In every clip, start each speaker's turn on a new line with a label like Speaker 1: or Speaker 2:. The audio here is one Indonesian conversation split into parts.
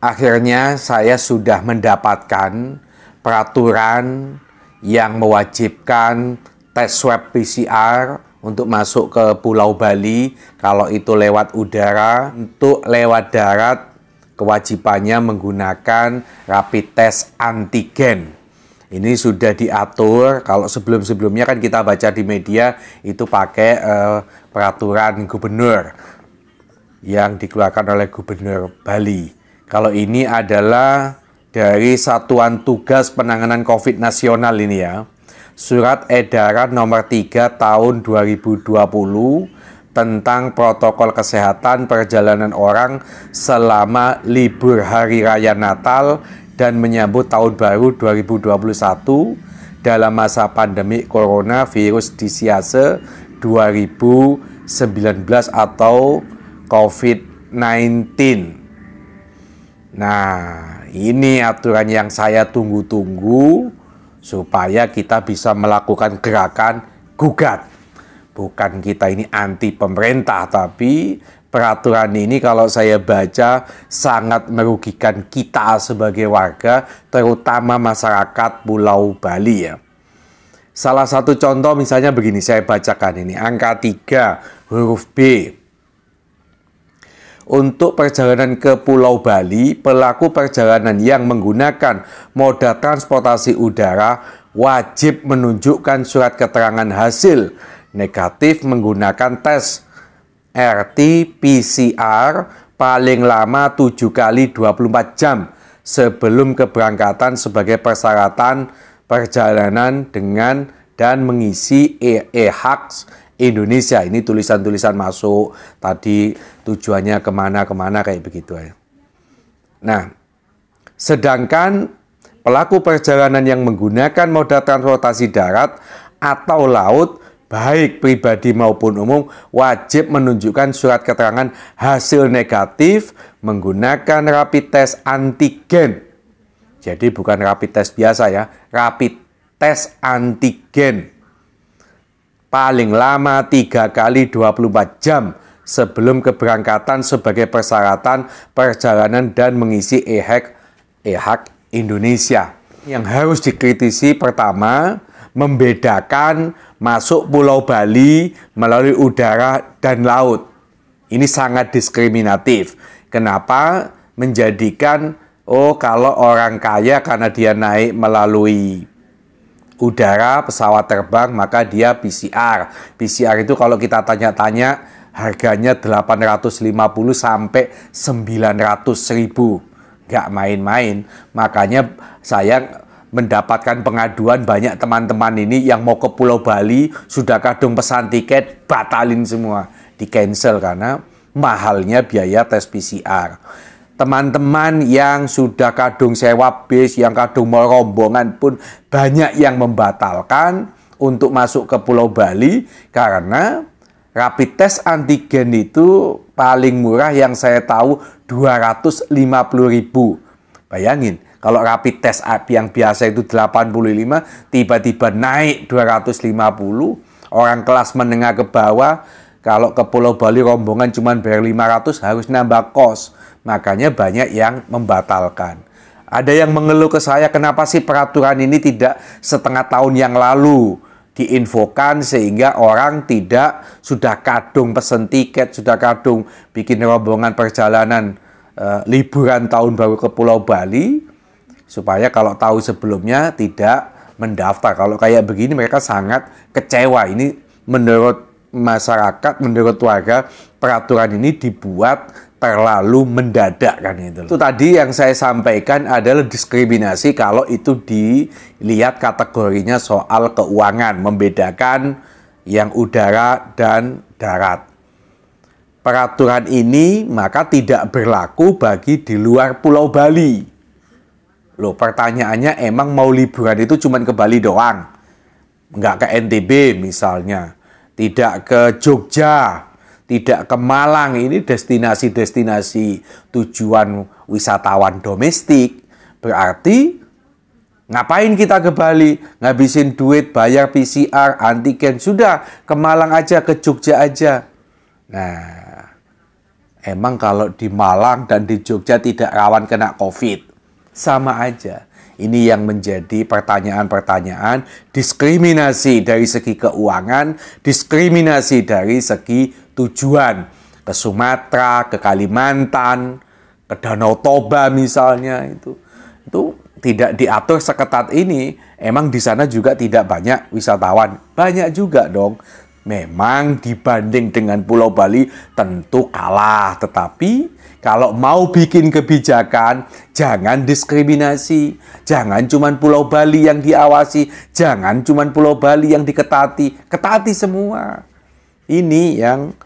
Speaker 1: Akhirnya saya sudah mendapatkan peraturan yang mewajibkan tes swab PCR untuk masuk ke Pulau Bali. Kalau itu lewat udara, untuk lewat darat kewajibannya menggunakan rapid test antigen. Ini sudah diatur. Kalau sebelum-sebelumnya kan kita baca di media itu pakai peraturan gubernur yang dikeluarkan oleh Gubernur Bali. Kalau ini adalah dari Satuan Tugas Penanganan COVID Nasional ini ya. Surat Edaran nomor 3 tahun 2020 tentang protokol kesehatan perjalanan orang selama libur Hari Raya Natal dan menyambut Tahun Baru 2021 dalam masa pandemi coronavirus disease 2019 atau COVID-19. Nah, ini aturan yang saya tunggu-tunggu supaya kita bisa melakukan gerakan gugat. Bukan kita ini anti pemerintah, tapi peraturan ini kalau saya baca sangat merugikan kita sebagai warga, terutama masyarakat Pulau Bali ya. Salah satu contoh misalnya begini, saya bacakan ini, angka 3 huruf B. Untuk perjalanan ke Pulau Bali, pelaku perjalanan yang menggunakan moda transportasi udara wajib menunjukkan surat keterangan hasil negatif menggunakan tes RT-PCR paling lama 7 kali 24 jam sebelum keberangkatan sebagai persyaratan perjalanan dengan dan mengisi e-haq Indonesia. Ini tulisan-tulisan masuk tadi tujuannya kemana kayak begitu ya. Nah, sedangkan pelaku perjalanan yang menggunakan moda transportasi darat atau laut baik pribadi maupun umum wajib menunjukkan surat keterangan hasil negatif menggunakan rapid test antigen. Jadi bukan rapid test biasa ya, rapid test antigen paling lama 3 kali 24 jam sebelum keberangkatan sebagai persyaratan perjalanan dan mengisi e-haq Indonesia. Yang harus dikritisi pertama, membedakan masuk Pulau Bali melalui udara dan laut. Ini sangat diskriminatif. Kenapa? Menjadikan, kalau orang kaya karena dia naik melalui udara, pesawat terbang, maka dia PCR. PCR itu kalau kita tanya-tanya harganya 850 sampai 900 ribu. Nggak main-main. Makanya saya mendapatkan pengaduan banyak teman-teman ini yang mau ke Pulau Bali, sudah kadung pesan tiket, batalin semua. Di-cancel karena mahalnya biaya tes PCR. Teman-teman yang sudah kadung sewa bis, yang kadung mau rombongan pun banyak yang membatalkan untuk masuk ke Pulau Bali karena rapid test antigen itu paling murah yang saya tahu 250.000. Bayangin, kalau rapid test yang biasa itu 85, tiba-tiba naik 250, orang kelas menengah ke bawah, kalau ke Pulau Bali rombongan cuma bayar 500 harus nambah kos. Makanya banyak yang membatalkan. Ada yang mengeluh ke saya, kenapa sih peraturan ini tidak setengah tahun yang lalu diinfokan sehingga orang tidak sudah kadung pesen tiket, sudah kadung bikin rombongan perjalanan liburan tahun baru ke Pulau Bali, supaya kalau tahu sebelumnya tidak mendaftar. Kalau kayak begini mereka sangat kecewa. Ini menurut masyarakat, menurut warga, peraturan ini dibuat terlalu mendadak kan itu. Itu tadi yang saya sampaikan adalah diskriminasi kalau itu dilihat kategorinya soal keuangan, membedakan yang udara dan darat. Peraturan ini maka tidak berlaku bagi di luar Pulau Bali. Loh, pertanyaannya emang mau liburan itu cuma ke Bali doang? Nggak ke NTB misalnya, tidak ke Jogja, tidak ke Malang, ini destinasi-destinasi tujuan wisatawan domestik. Berarti ngapain kita ke Bali? Ngabisin duit, bayar PCR, antigen, sudah ke Malang aja, ke Jogja aja. Nah, Emang kalau di Malang dan di Jogja tidak rawan kena COVID? Sama aja. Ini yang menjadi pertanyaan-pertanyaan diskriminasi dari segi keuangan, diskriminasi dari segi tujuan. Ke Sumatera, ke Kalimantan, ke Danau Toba misalnya, itu tidak diatur seketat ini. Emang di sana juga tidak banyak wisatawan? Banyak juga dong. Memang dibanding dengan Pulau Bali tentu kalah. Tetapi kalau mau bikin kebijakan, jangan diskriminasi. Jangan cuma Pulau Bali yang diawasi. Jangan cuma Pulau Bali yang diketati. Ketati semua. Ini yang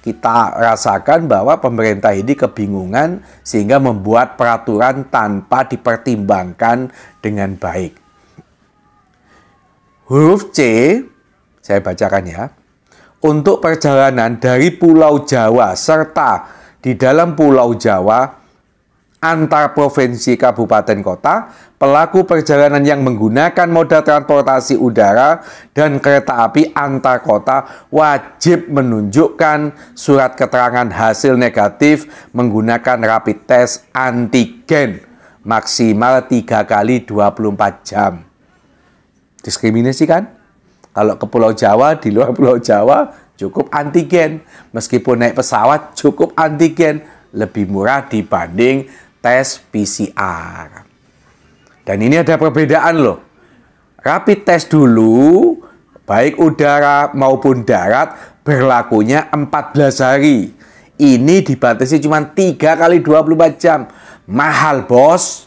Speaker 1: kita rasakan bahwa pemerintah ini kebingungan sehingga membuat peraturan tanpa dipertimbangkan dengan baik. Huruf C, saya bacakan ya. Untuk perjalanan dari Pulau Jawa serta di dalam Pulau Jawa antar provinsi kabupaten kota, pelaku perjalanan yang menggunakan moda transportasi udara dan kereta api antar kota wajib menunjukkan surat keterangan hasil negatif menggunakan rapid test antigen maksimal 3 kali 24 jam. Diskriminasi kan? Kalau ke Pulau Jawa, di luar Pulau Jawa cukup antigen. Meskipun naik pesawat cukup antigen. Lebih murah dibanding tes PCR. Dan ini ada perbedaan loh. Rapid test dulu, baik udara maupun darat, berlakunya 14 hari. Ini dibatasi cuma 3 kali 24 jam. Mahal bos.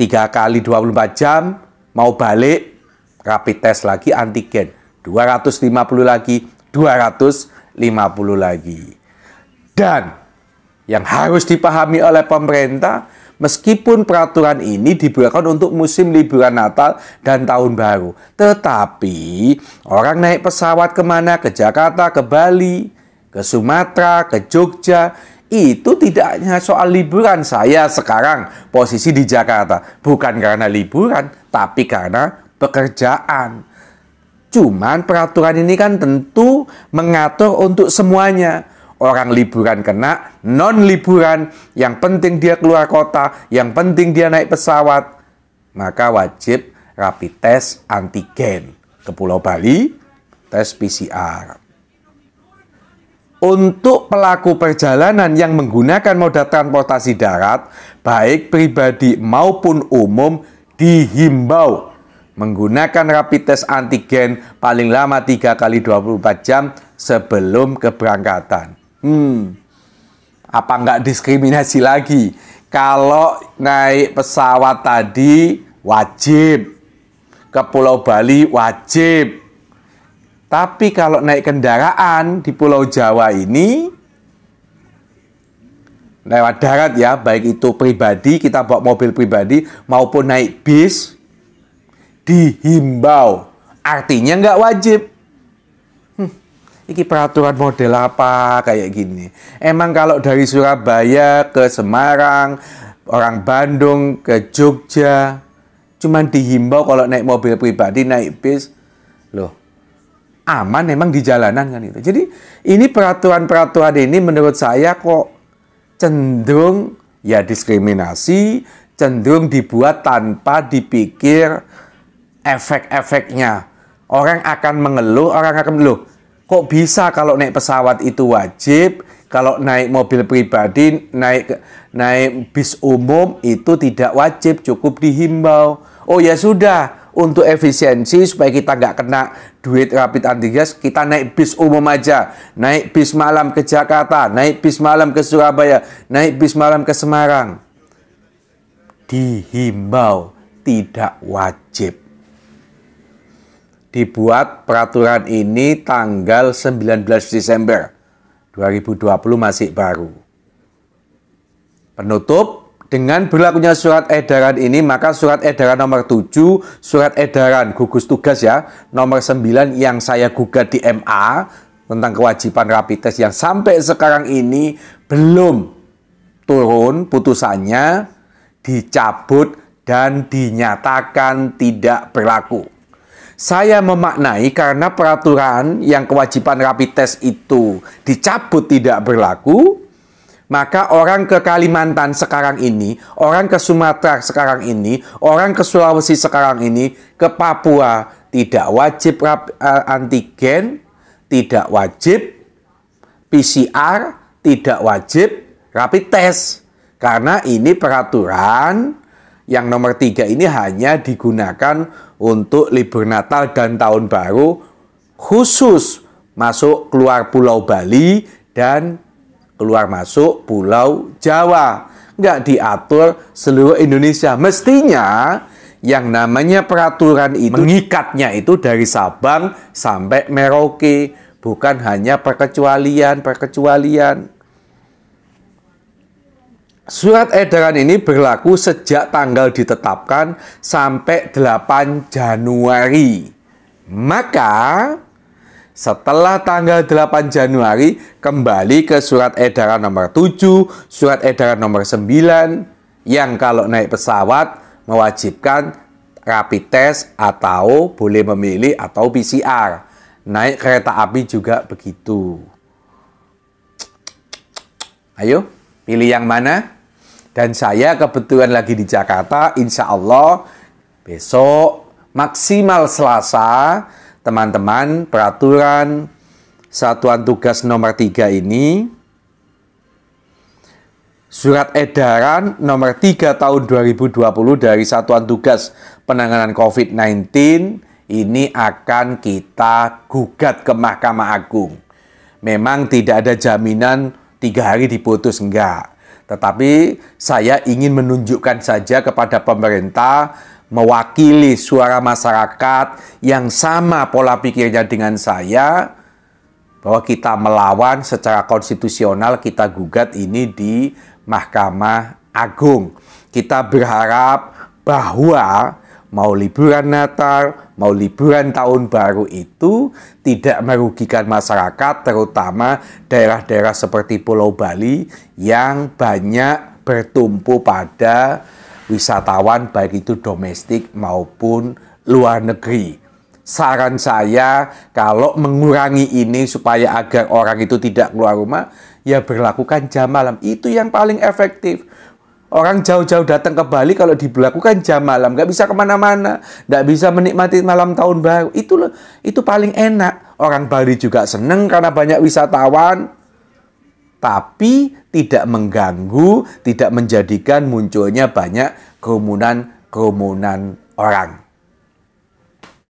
Speaker 1: 3 kali 24 jam, mau balik, rapid test lagi antigen. 250 lagi, 250 lagi. Dan yang harus dipahami oleh pemerintah, meskipun peraturan ini diberlakukan untuk musim liburan Natal dan Tahun Baru. Tetapi orang naik pesawat kemana? Ke Jakarta, ke Bali, ke Sumatera, ke Jogja. Itu tidak hanya soal liburan. Saya sekarang posisi di Jakarta. Bukan karena liburan, tapi karena pekerjaan. Cuman peraturan ini kan tentu mengatur untuk semuanya. Orang liburan kena, non liburan, yang penting dia keluar kota, yang penting dia naik pesawat, maka wajib rapid test antigen. Ke Pulau Bali, tes PCR. Untuk pelaku perjalanan yang menggunakan moda transportasi darat, baik pribadi maupun umum, dihimbau menggunakan rapid test antigen paling lama 3 kali 24 jam sebelum keberangkatan. Apa nggak diskriminasi lagi? Kalau naik pesawat tadi wajib, ke Pulau Bali wajib. Tapi kalau naik kendaraan di Pulau Jawa ini, lewat darat ya, baik itu pribadi, kita bawa mobil pribadi, maupun naik bis, dihimbau. Artinya nggak wajib. Ini peraturan model apa kayak gini? Emang kalau dari Surabaya ke Semarang, orang Bandung ke Jogja, cuman dihimbau kalau naik mobil pribadi, naik bis, loh, aman emang di jalanan kan itu. Jadi ini peraturan-peraturan ini menurut saya kok cenderung ya diskriminasi, cenderung dibuat tanpa dipikir efek-efeknya. Orang akan mengeluh, orang akan mengeluh. Kok bisa kalau naik pesawat itu wajib, kalau naik mobil pribadi, naik bis umum itu tidak wajib, cukup dihimbau. Oh ya sudah, untuk efisiensi supaya kita nggak kena duit rapid antigen, kita naik bis umum aja. Naik bis malam ke Jakarta, naik bis malam ke Surabaya, naik bis malam ke Semarang. Dihimbau, tidak wajib. Dibuat peraturan ini tanggal 19 Desember 2020, masih baru. Penutup, dengan berlakunya surat edaran ini, maka surat edaran nomor 7, surat edaran gugus tugas ya, nomor 9 yang saya gugat di MA tentang kewajiban rapid test yang sampai sekarang ini belum turun putusannya, dicabut dan dinyatakan tidak berlaku. Saya memaknai karena peraturan yang kewajiban rapid test itu dicabut tidak berlaku, Maka orang ke Kalimantan sekarang ini, orang ke Sumatera sekarang ini, orang ke Sulawesi sekarang ini, ke Papua tidak wajib antigen, tidak wajib PCR, tidak wajib rapid test. Karena ini peraturan yang nomor 3 ini hanya digunakan untuk libur Natal dan Tahun Baru, khusus masuk keluar Pulau Bali dan keluar masuk Pulau Jawa. Nggak diatur seluruh Indonesia. Mestinya yang namanya peraturan itu mengikatnya itu dari Sabang sampai Merauke. Bukan hanya perkecualian. Surat edaran ini berlaku sejak tanggal ditetapkan sampai 8 Januari. Maka setelah tanggal 8 Januari, kembali ke surat edaran nomor 7, surat edaran nomor 9, yang kalau naik pesawat mewajibkan rapid test atau boleh memilih atau PCR. Naik kereta api juga begitu. Ayo, pilih yang mana? Dan saya kebetulan lagi di Jakarta, insya Allah besok maksimal Selasa, teman-teman, peraturan Satuan Tugas nomor 3 ini, surat edaran nomor 3 tahun 2020 dari Satuan Tugas Penanganan COVID-19 ini akan kita gugat ke Mahkamah Agung. Memang tidak ada jaminan 3 hari diputus, enggak. Tetapi saya ingin menunjukkan saja kepada pemerintah, mewakili suara masyarakat yang sama pola pikirnya dengan saya, bahwa kita melawan secara konstitusional, kita gugat ini di Mahkamah Agung. Kita berharap bahwa mau liburan Natal, mau liburan Tahun Baru itu tidak merugikan masyarakat, terutama daerah-daerah seperti Pulau Bali yang banyak bertumpu pada wisatawan baik itu domestik maupun luar negeri. Saran saya, kalau mengurangi ini supaya agar orang itu tidak keluar rumah, ya berlakukan jam malam. Itu yang paling efektif. Orang jauh-jauh datang ke Bali kalau diberlakukan jam malam, nggak bisa kemana-mana, nggak bisa menikmati malam Tahun Baru. Itu paling enak. Orang Bali juga seneng karena banyak wisatawan, tapi tidak mengganggu, tidak menjadikan munculnya banyak kerumunan orang.